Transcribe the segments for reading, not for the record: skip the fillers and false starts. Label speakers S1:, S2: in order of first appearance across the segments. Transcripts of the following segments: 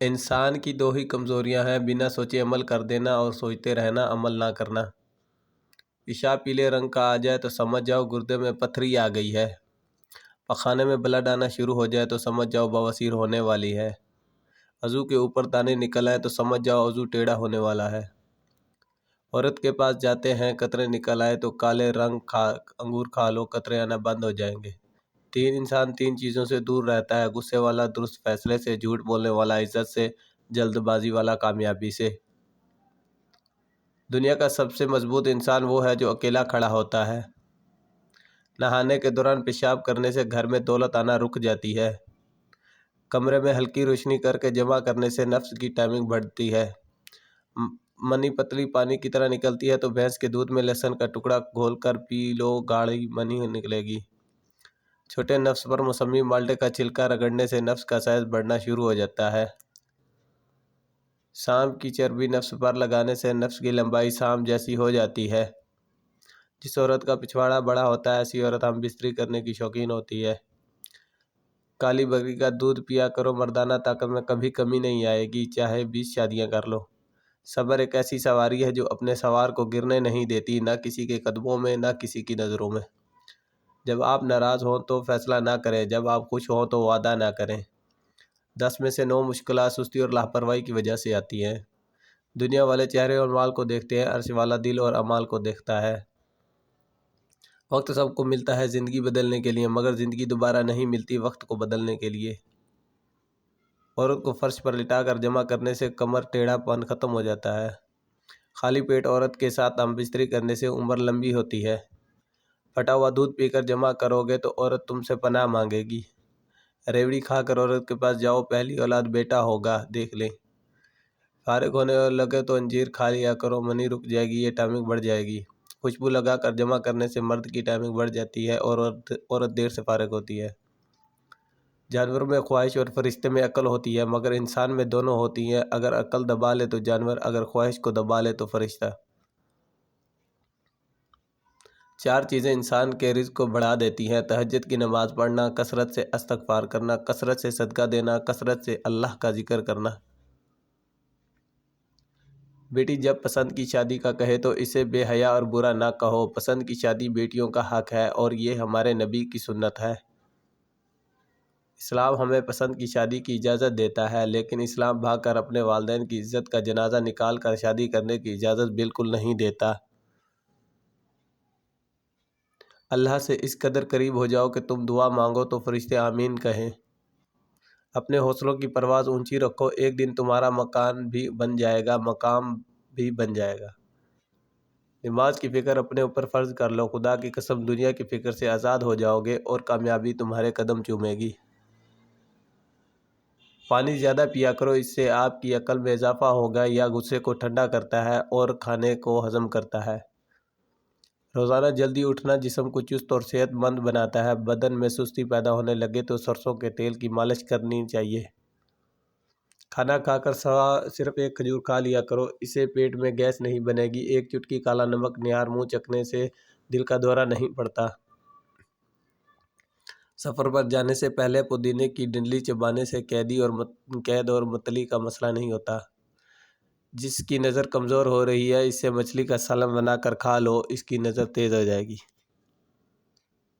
S1: انسان کی دو ہی کمزوریاں ہیں: بنا سوچے عمل کر دینا اور سوچتے رہنا، عمل نہ کرنا۔ پیشاب پیلے رنگ کا آ جائے تو سمجھ جاؤ گردے میں پتھری آ گئی ہے۔ پخانے میں بلڈ آنا شروع ہو جائے تو سمجھ جاؤ بواسیر ہونے والی ہے۔ عضو کے اوپر دانے نکل آئے تو سمجھ جاؤ عضو ٹیڑھا ہونے والا ہے۔ عورت کے پاس جاتے ہیں قطرے نکل آئے تو کالے رنگ کا انگور کھا لو، قطرے آنا بند ہو جائیں گے۔ انسان تین چیزوں سے دور رہتا ہے: غصے والا درست فیصلے سے، جھوٹ بولنے والا عزت سے، جلد بازی والا کامیابی سے۔ دنیا کا سب سے مضبوط انسان وہ ہے جو اکیلا کھڑا ہوتا ہے۔ نہانے کے دوران پیشاب کرنے سے گھر میں دولت آنا رک جاتی ہے۔ کمرے میں ہلکی روشنی کر کے جمع کرنے سے نفس کی ٹائمنگ بڑھتی ہے۔ منی پتلی پانی کی طرح نکلتی ہے تو بھینس کے دودھ میں لہسن کا ٹکڑا گھول کر پی لو، گاڑھی منی نکلے گی۔ چھوٹے نفس پر موسمی مالٹے کا چھلکا رگڑنے سے نفس کا سائز بڑھنا شروع ہو جاتا ہے۔ سانپ کی چربی نفس پر لگانے سے نفس کی لمبائی سانپ جیسی ہو جاتی ہے۔ جس عورت کا پچھواڑا بڑا ہوتا ہے ایسی عورت ہم بستری کرنے کی شوقین ہوتی ہے۔ کالی بکری کا دودھ پیا کرو، مردانہ طاقت میں کبھی کمی نہیں آئے گی، چاہے 20 شادیاں کر لو۔ صبر ایک ایسی سواری ہے جو اپنے سوار کو گرنے نہیں دیتی، نہ کسی کے قدموں میں نہ کسی کی نظروں میں۔ جب آپ ناراض ہوں تو فیصلہ نہ کریں، جب آپ خوش ہوں تو وعدہ نہ کریں۔ 10 میں سے 9 مشکلات سستی اور لاپرواہی کی وجہ سے آتی ہیں۔ دنیا والے چہرے اور مال کو دیکھتے ہیں، عرش والا دل اور اعمال کو دیکھتا ہے۔ وقت سب کو ملتا ہے زندگی بدلنے کے لیے، مگر زندگی دوبارہ نہیں ملتی وقت کو بدلنے کے لیے۔ عورت کو فرش پر لٹا کر جمع کرنے سے کمر ٹیڑھا پن ختم ہو جاتا ہے۔ خالی پیٹ عورت کے ساتھ ہم بستری کرنے سے عمر لمبی ہوتی ہے۔ پھٹا ہوا دودھ پی کر جمع کرو گے تو عورت تم سے پناہ مانگے گی۔ ریوڑی کھا کر عورت کے پاس جاؤ، پہلی اولاد بیٹا ہوگا، دیکھ لیں۔ فارغ ہونے لگے تو انجیر کھا لیا کرو، منی رک جائے گی، یہ ٹائمنگ بڑھ جائے گی۔ خوشبو لگا کر جمع کرنے سے مرد کی ٹائمنگ بڑھ جاتی ہے اور عورت دیر سے فارغ ہوتی ہے۔ جانوروں میں خواہش اور فرشتے میں عقل ہوتی ہے، مگر انسان میں دونوں ہوتی ہیں۔ اگر عقل دبا لے تو جانور، اگر خواہش کو دبا لے تو فرشتہ۔ 4 چیزیں انسان کے رزق کو بڑھا دیتی ہیں: تہجد کی نماز پڑھنا، کثرت سے استغفار کرنا، کثرت سے صدقہ دینا، کثرت سے اللہ کا ذکر کرنا۔ بیٹی جب پسند کی شادی کا کہے تو اسے بے حیا اور برا نہ کہو۔ پسند کی شادی بیٹیوں کا حق ہے اور یہ ہمارے نبی کی سنت ہے۔ اسلام ہمیں پسند کی شادی کی اجازت دیتا ہے، لیکن اسلام بھاگ کر اپنے والدین کی عزت کا جنازہ نکال کر شادی کرنے کی اجازت بالکل نہیں دیتا۔ اللہ سے اس قدر قریب ہو جاؤ کہ تم دعا مانگو تو فرشتے آمین کہیں۔ اپنے حوصلوں کی پرواز اونچی رکھو، ایک دن تمہارا مکان بھی بن جائے گا، مقام بھی بن جائے گا۔ نماز کی فکر اپنے اوپر فرض کر لو، خدا کی قسم دنیا کی فکر سے آزاد ہو جاؤ گے اور کامیابی تمہارے قدم چومے گی۔ پانی زیادہ پیا کرو، اس سے آپ کی عقل میں اضافہ ہوگا، یا غصے کو ٹھنڈا کرتا ہے اور کھانے کو ہضم کرتا ہے۔ روزانہ جلدی اٹھنا جسم کو چست اور صحت مند بناتا ہے۔ بدن میں سستی پیدا ہونے لگے تو سرسوں کے تیل کی مالش کرنی چاہیے۔ کھانا کھا کر صرف ایک کھجور کھا لیا کرو، اسے پیٹ میں گیس نہیں بنے گی۔ ایک چٹکی کالا نمک نہار منہ چکھنے سے دل کا دورہ نہیں پڑتا۔ سفر پر جانے سے پہلے پودینے کی ڈنڈلی چبانے سے قید اور متلی کا مسئلہ نہیں ہوتا۔ جس کی نظر کمزور ہو رہی ہے اس سے مچھلی کا سالن بنا کر کھا لو، اس کی نظر تیز ہو جائے گی۔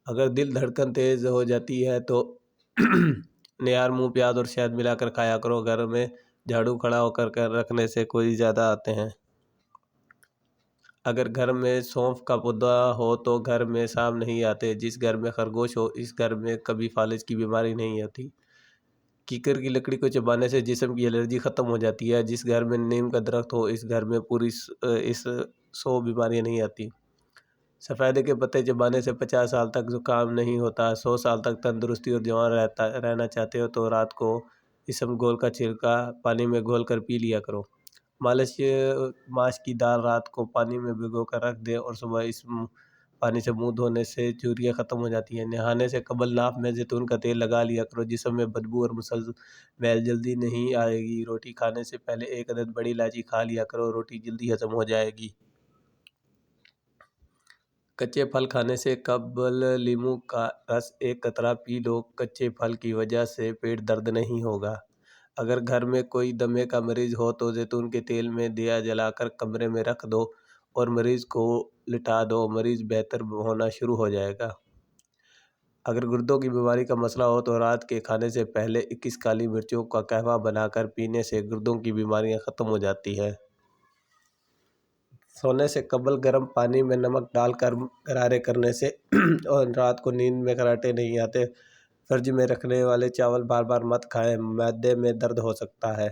S1: اگر دل دھڑکن تیز ہو جاتی ہے تو نہار منہ پیاز اور شہد ملا کر کھایا کرو۔ گھر میں جھاڑو کھڑا ہو کر رکھنے سے کوئی زیادہ آتے ہیں۔ اگر گھر میں سونف کا پودا ہو تو گھر میں سانپ نہیں آتے۔ جس گھر میں خرگوش ہو اس گھر میں کبھی فالج کی بیماری نہیں آتی۔ کیکر کی لکڑی کو چبانے سے جسم کی الرجی ختم ہو جاتی ہے۔ جس گھر میں نیم کا درخت ہو اس گھر میں پوری 100 بیماریاں نہیں آتی۔ سفیدے کے پتے چبانے سے 50 سال تک زکام نہیں ہوتا۔ 100 سال تک تندرستی اور جوان رہنا چاہتے ہو تو رات کو اسم گول کا چھلکا پانی میں گھول کر پی لیا کرو۔ ماش کی دال رات کو پانی میں بھگو کر رکھ دیں اور صبح اس پانی سے منہ دھونے سے جھریاں ختم ہو جاتی ہیں۔ نہانے سے قبل ناف میں زیتون کا تیل لگا لیا کرو، جسم میں بدبو اور میل جلدی نہیں آئے گی۔ روٹی کھانے سے پہلے 1 عدد بڑی الائچی کھا لیا کرو، روٹی جلدی ہضم ہو جائے گی۔ کچے پھل کھانے سے قبل لیموں کا رس 1 قطرہ پی لو، کچے پھل کی وجہ سے پیٹ درد نہیں ہوگا۔ اگر گھر میں کوئی دمے کا مریض ہو تو زیتون کے تیل میں دیا جلا کر کمرے میں رکھ دو اور مریض کو لٹا دو، مریض بہتر ہونا شروع ہو جائے گا۔ اگر گردوں کی بیماری کا مسئلہ ہو تو رات کے کھانے سے پہلے 21 کالی مرچوں کا قہوہ بنا کر پینے سے گردوں کی بیماریاں ختم ہو جاتی ہیں۔ سونے سے قبل گرم پانی میں نمک ڈال کر غرارے کرنے سے اور رات کو نیند میں خراٹے نہیں آتے۔ فرج میں رکھنے والے چاول بار بار مت کھائیں، معدے میں درد ہو سکتا ہے۔